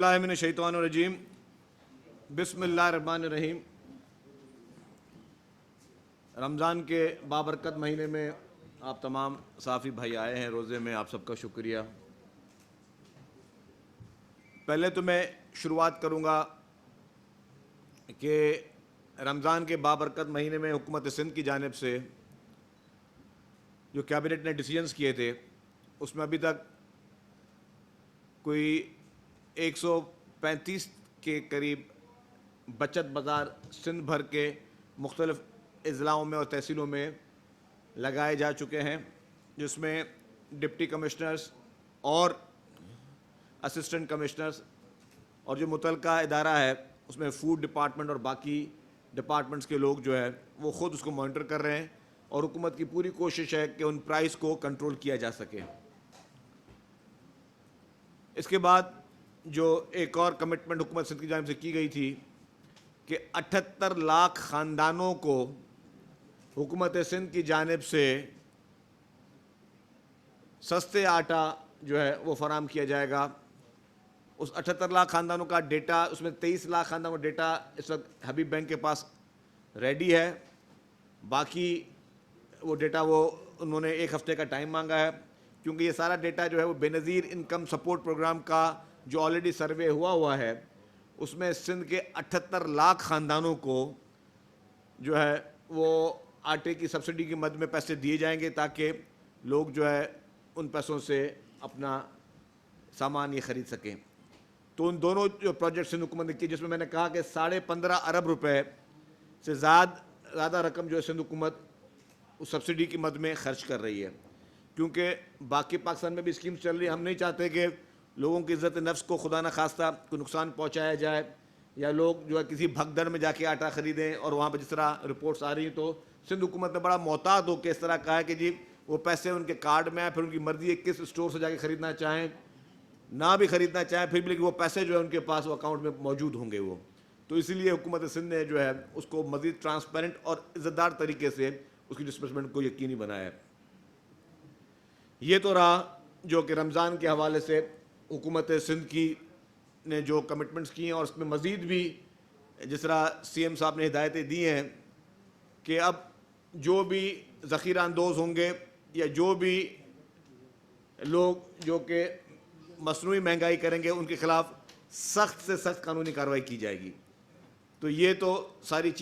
اللہ من الشیطان الرجیم بسم اللہ الرحمن الرحیم۔ رمضان کے بابرکت مہینے میں آپ تمام صحافی بھائی آئے ہیں روزے میں، آپ سب کا شکریہ۔ پہلے تو میں شروعات کروں گا کہ رمضان کے بابرکت مہینے میں حکومت سندھ کی جانب سے جو کیبنٹ نے ڈیسیجنز کیے تھے اس میں ابھی تک کوئی 135 کے قریب بچت بازار سندھ بھر کے مختلف اضلاعوں میں اور تحصیلوں میں لگائے جا چکے ہیں، جس میں ڈپٹی کمشنرز اور اسسٹنٹ کمشنرز اور جو متعلقہ ادارہ ہے اس میں فوڈ ڈپارٹمنٹ اور باقی ڈپارٹمنٹس کے لوگ جو ہے وہ خود اس کو مانیٹر کر رہے ہیں، اور حکومت کی پوری کوشش ہے کہ ان پرائس کو کنٹرول کیا جا سکے۔ اس کے بعد جو ایک اور کمٹمنٹ حکومت سندھ کی جانب سے کی گئی تھی کہ 78 لاکھ خاندانوں کو حکومت سندھ کی جانب سے سستے آٹا جو ہے وہ فراہم کیا جائے گا۔ اس 78 لاکھ خاندانوں کا ڈیٹا، اس میں 23 لاکھ خاندانوں کا ڈیٹا اس وقت حبیب بینک کے پاس ریڈی ہے، باقی وہ ڈیٹا انہوں نے ایک ہفتے کا ٹائم مانگا ہے، کیونکہ یہ سارا ڈیٹا جو ہے وہ بے نظیر انکم سپورٹ پروگرام کا جو آلریڈی سروے ہوا ہے اس میں سندھ کے 78 لاکھ خاندانوں کو جو ہے وہ آٹے کی سبسڈی کی مد میں پیسے دیے جائیں گے تاکہ لوگ جو ہے ان پیسوں سے اپنا سامان یہ خرید سکیں۔ تو ان دونوں جو پروجیکٹ سندھ حکومت نے کی، جس میں میں نے کہا کہ 15.5 ارب روپے سے زیادہ رقم جو ہے سندھ حکومت اس سبسڈی کی مد میں خرچ کر رہی ہے، کیونکہ باقی پاکستان میں بھی اسکیمز چل رہی ہیں۔ ہم نہیں چاہتے کہ لوگوں کی عزت نفس کو خدا نہ خواستہ کوئی نقصان پہنچایا جائے، یا لوگ جو ہے کسی بھگدڑ میں جا کے آٹا خریدیں، اور وہاں پہ جس طرح رپورٹس آ رہی ہیں تو سندھ حکومت نے بڑا محتاط ہو کے اس طرح کہا ہے کہ جی وہ پیسے ان کے کارڈ میں آئے، پھر ان کی مرضی ہے کس اسٹور سے جا کے خریدنا چاہیں، نہ بھی خریدنا چاہیں پھر بھی لیکن وہ پیسے جو ہے ان کے پاس وہ اکاؤنٹ میں موجود ہوں گے وہ۔ تو اسی لیے حکومت سندھ نے جو ہے اس کو مزید ٹرانسپیرنٹ اور عزت دار طریقے سے اس کی ڈسبرسمنٹ کو یقینی بنایا ہے۔ یہ تو رہا جو کہ رمضان کے حوالے سے حکومت سندھ کی نے جو کمٹمنٹس کی ہیں، اور اس میں مزید بھی جس طرح سی ایم صاحب نے ہدایتیں دی ہیں کہ اب جو بھی ذخیرہ اندوز ہوں گے یا جو بھی لوگ جو کہ مصنوعی مہنگائی کریں گے ان کے خلاف سخت سے سخت قانونی کارروائی کی جائے گی۔ تو یہ تو ساری چیز